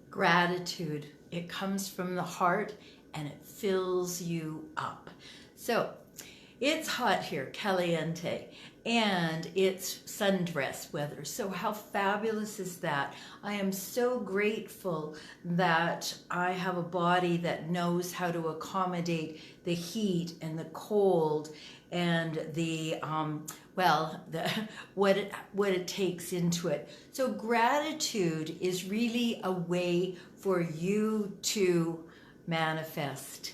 Gratitude. It comes from the heart and it fills you up. So it's hot here, caliente, and it's sundress weather. So how fabulous is that? I am so grateful that I have a body that knows how to accommodate the heat and the cold and the what it takes into it. So gratitude is really a way for you to manifest.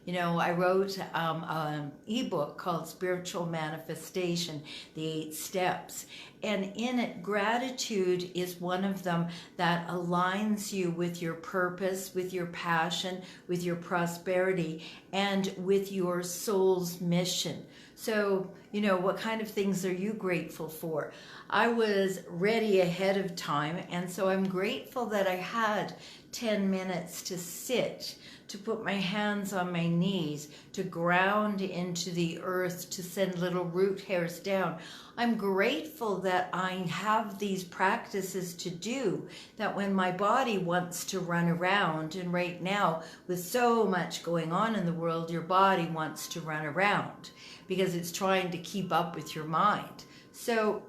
You know, I wrote an ebook called Spiritual Manifestation, the 8 Steps. And in it, gratitude is one of them that aligns you with your purpose, with your passion, with your prosperity, and with your soul's mission. So, you know, what kind of things are you grateful for? I was ready ahead of time, and so I'm grateful that I had 10 minutes to sit, to put my hands on my knees, to ground into the earth, to send little root hairs down. I'm grateful that I have these practices to do, that when my body wants to run around, and right now with so much going on in the world, your body wants to run around because it's trying to keep up with your mind. So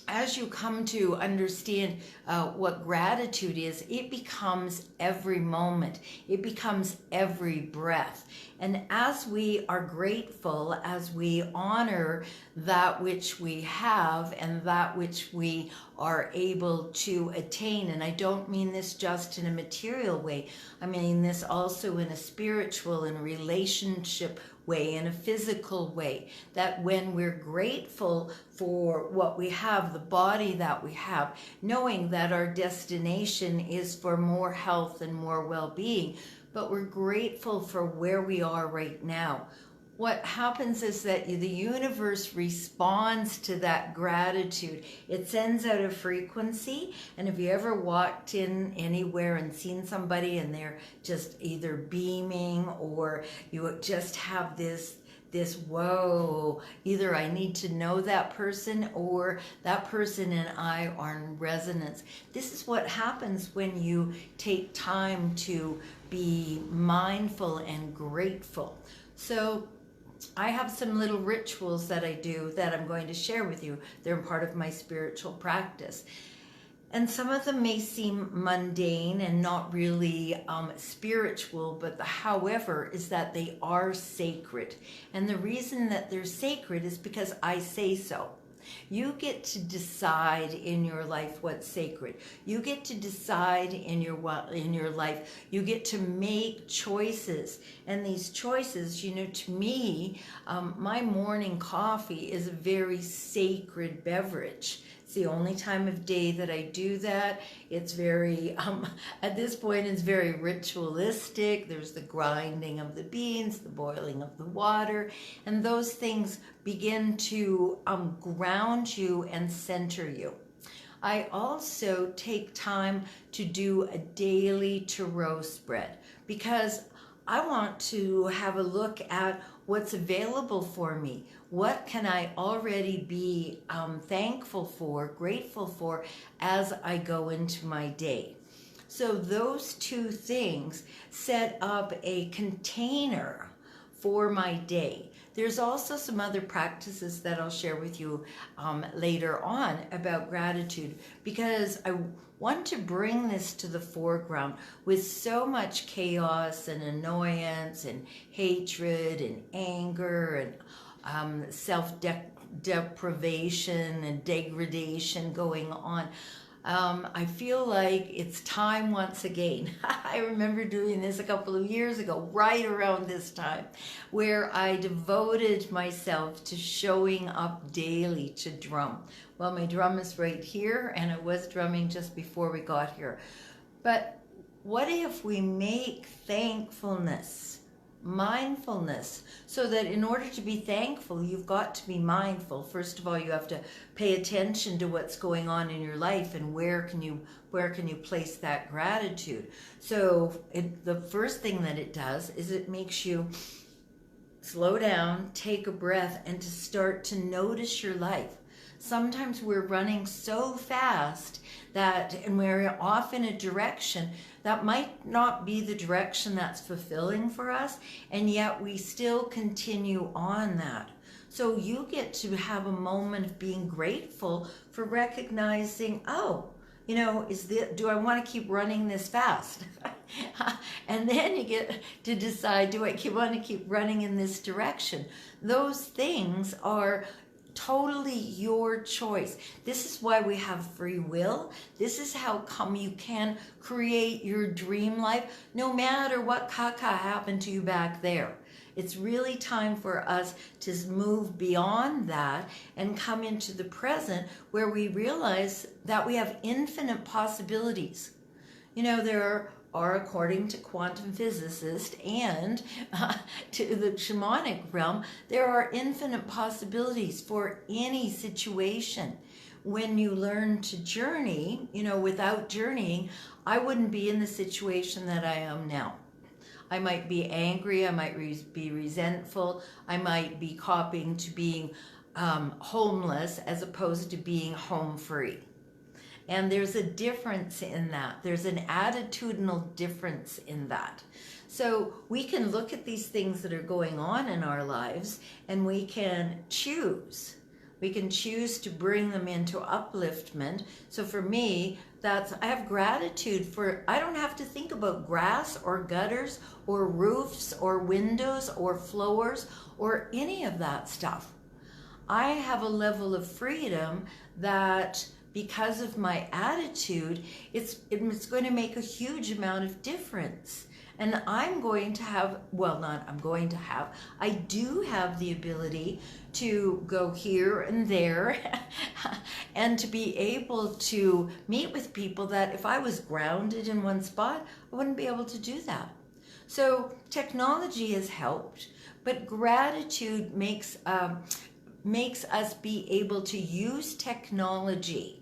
as you come to understand what gratitude is, it becomes every moment. It becomes every breath. And as we are grateful, as we honor that which we have and that which we are able to attain, and I don't mean this just in a material way, I mean this also in a spiritual and relationship way, in a physical way, that when we're grateful for what we have, the body that we have, knowing that our destination is for more health and more well-being, but we're grateful for where we are right now. What happens is that the universe responds to that gratitude. It sends out a frequency, and if you ever walked in anywhere and seen somebody and they're just either beaming, or you just have this whoa, either I need to know that person or that person and I are in resonance. This is what happens when you take time to be mindful and grateful. So I have some little rituals that I do that I'm going to share with you. They're part of my spiritual practice. And some of them may seem mundane and not really spiritual, but however is that they are sacred. And the reason that they're sacred is because I say so. You get to decide in your life what's sacred. You get to decide in your life. You get to make choices. And these choices, you know, to me, my morning coffee is a very sacred beverage. It's the only time of day that I do that. It's very, at this point, it's very ritualistic. There's the grinding of the beans, the boiling of the water, and those things begin to ground you and center you. I also take time to do a daily tarot spread because I want to have a look at what's available for me. What can I already be thankful for, grateful for as I go into my day? So those two things set up a container for my day. There's also some other practices that I'll share with you later on about gratitude, because I want to bring this to the foreground. With so much chaos and annoyance and hatred and anger and self-deprivation and degradation going on, I feel like it's time once again. I remember doing this a couple of years ago, right around this time, where I devoted myself to showing up daily to drum. Well, my drum is right here, and it was drumming just before we got here. But what if we make thankfulness, mindfulness, so that in order to be thankful, you've got to be mindful. First of all, you have to pay attention to what's going on in your life and where can you place that gratitude. So the first thing that it does is it makes you slow down, take a breath, and to start to notice your life. sometimes we're running so fast and we're off in a direction that might not be the direction that's fulfilling for us, and yet we still continue on that. So you get to have a moment of being grateful for recognizing, oh, do I want to keep running this fast? And then you get to decide, do I want to keep running in this direction? Those things are totally your choice. This is why we have free will. This is how come you can create your dream life, no matter what caca happened to you back there. It's really time for us to move beyond that and come into the present, where we realize that we have infinite possibilities. There are, according to quantum physicists and to the shamanic realm, there are infinite possibilities for any situation. When you learn to journey, without journeying, I wouldn't be in the situation that I am now. I might be angry, I might be resentful, I might be copying to being homeless as opposed to being home free. And there's a difference in that. There's an attitudinal difference in that. So we can look at these things that are going on in our lives, and we can choose. We can choose to bring them into upliftment. So for me, I have gratitude for, I don't have to think about grass or gutters or roofs or windows or floors or any of that stuff. I have a level of freedom that, because of my attitude, it's going to make a huge amount of difference. And I'm going to have, I do have the ability to go here and there and to be able to meet with people that if I was grounded in one spot, I wouldn't be able to do that. So technology has helped, but gratitude makes us be able to use technology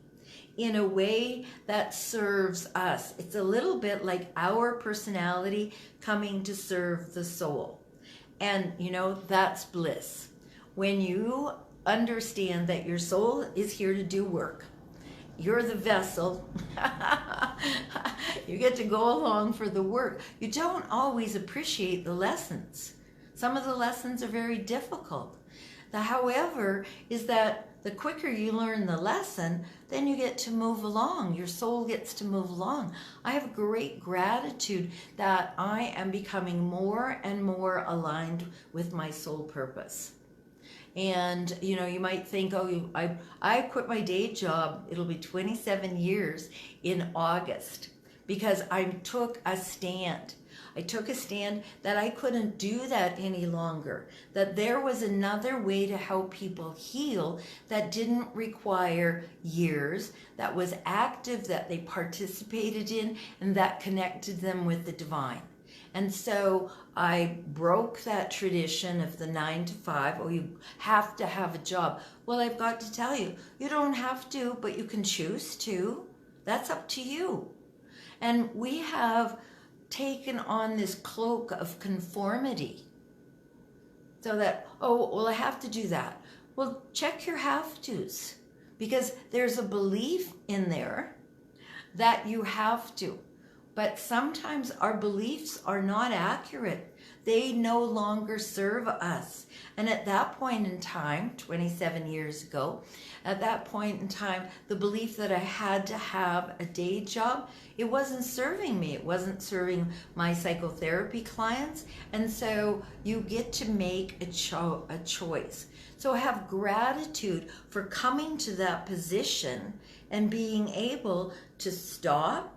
in a way that serves us. It's a little bit like our personality coming to serve the soul. And that's bliss. When you understand that your soul is here to do work, you're the vessel, you get to go along for the work. You don't always appreciate the lessons. Some of the lessons are very difficult. However, is that the quicker you learn the lesson, then you get to move along. Your soul gets to move along. I have great gratitude that I am becoming more and more aligned with my soul purpose. And, you might think, I quit my day job. It'll be 27 years in August because I took a stand. I took a stand that I couldn't do that any longer, that there was another way to help people heal that didn't require years, that was active, that they participated in, and that connected them with the divine. And so I broke that tradition of the 9 to 5. You have to have a job. Well, I've got to tell you, you don't have to, but you can choose to. That's up to you. And we have taken on this cloak of conformity. So that, I have to do that. Well, check your have-tos, because there's a belief in there that you have to. But sometimes our beliefs are not accurate. They no longer serve us. And at that point in time, 27 years ago, at that point in time, the belief that I had to have a day job, it wasn't serving me. It wasn't serving my psychotherapy clients. And so you get to make a choice. So I have gratitude for coming to that position and being able to stop.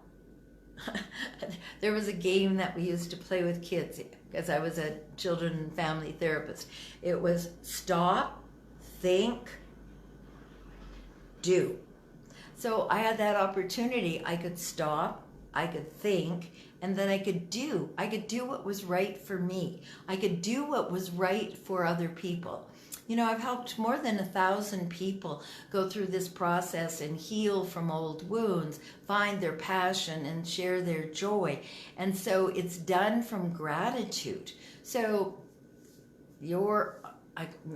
There was a game that we used to play with kids because I was a children and family therapist. It was stop, think, do. So I had that opportunity. I could stop, I could think, and then I could do. I could do what was right for me. I could do what was right for other people. I've helped more than 1,000 people go through this process and heal from old wounds, find their passion, and share their joy. And so it's done from gratitude. So your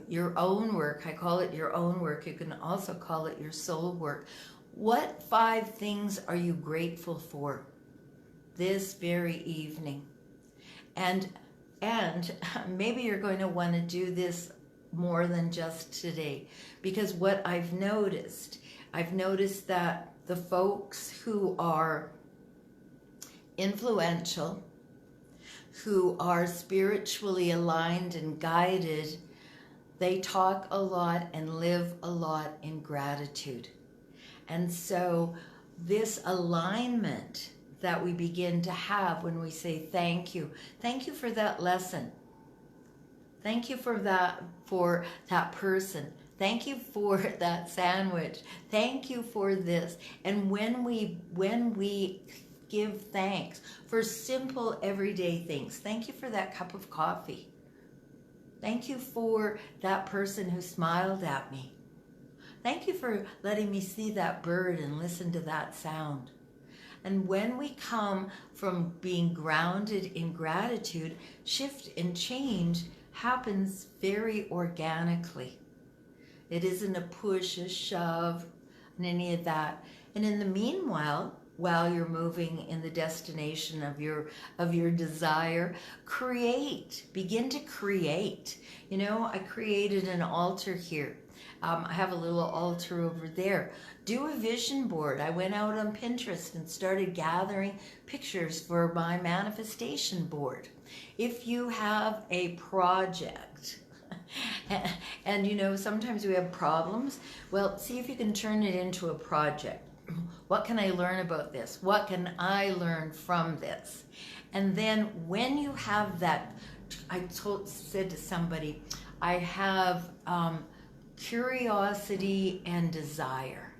your own work. I call it your own work. You can also call it your soul work. What 5 things are you grateful for this very evening? And maybe you're going to want to do this more than just today, because what I've noticed that the folks who are influential, who are spiritually aligned and guided, they talk a lot and live a lot in gratitude. And so this alignment that we begin to have when we say thank you for that lesson, thank you for that person, thank you for that sandwich, thank you for this. And when we give thanks for simple everyday things, thank you for that cup of coffee, thank you for that person who smiled at me, thank you for letting me see that bird and listen to that sound. And when we come from being grounded in gratitude, shift and change happens very organically. It isn't a push, a shove, and any of that. And in the meanwhile, while you're moving in the destination of your desire, begin to create. You know, I created an altar here. I have a little altar over there. Do a vision board. I went out on Pinterest and started gathering pictures for my manifestation board. If you have a project, and you know, sometimes we have problems, well, see if you can turn it into a project. What can I learn about this? What can I learn from this? And then when you have that, said to somebody, I have curiosity and desire.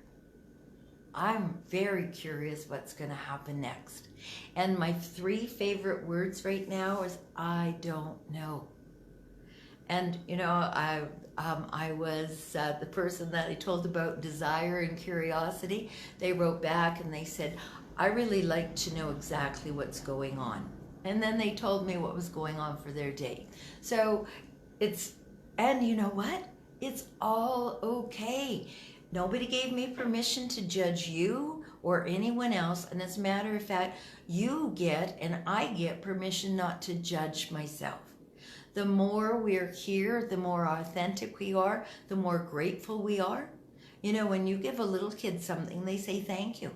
I'm very curious what's going to happen next. And my 3 favorite words right now is I don't know. And you know, I was the person that I told about desire and curiosity. They wrote back and they said, I really like to know exactly what's going on. And then they told me what was going on for their day. So and you know what? It's all okay. Nobody gave me permission to judge you or anyone else. And as a matter of fact, you get and I get permission not to judge myself. The more we're here, the more authentic we are, the more grateful we are. You know, when you give a little kid something, they say thank you.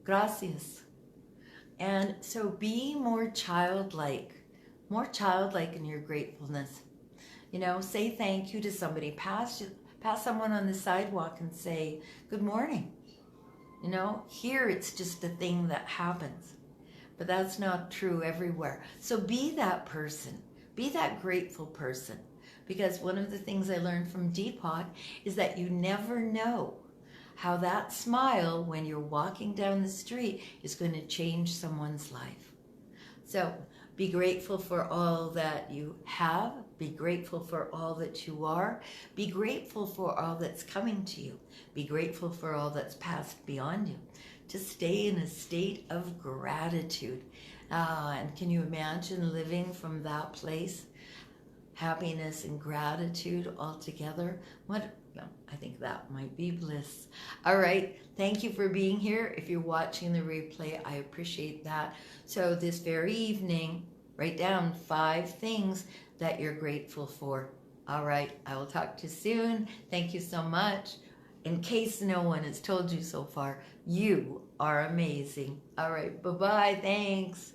Gracias. And so be more childlike in your gratefulness. You know, say thank you to somebody. Pass someone on the sidewalk and say, good morning. You know, here it's just a thing that happens. But that's not true everywhere. So be that person. Be that grateful person. Because one of the things I learned from Deepak is that you never know how that smile when you're walking down the street is going to change someone's life. So be grateful for all that you have. Be grateful for all that you are. Be grateful for all that's coming to you. Be grateful for all that's passed beyond you. To stay in a state of gratitude. And can you imagine living from that place? Happiness and gratitude all together. I think that might be bliss. All right. Thank you for being here. If you're watching the replay, I appreciate that. So this very evening, write down 5 things that you're grateful for. All right. I will talk to you soon. Thank you so much. In case no one has told you so far, you are amazing. All right. Bye-bye. Thanks.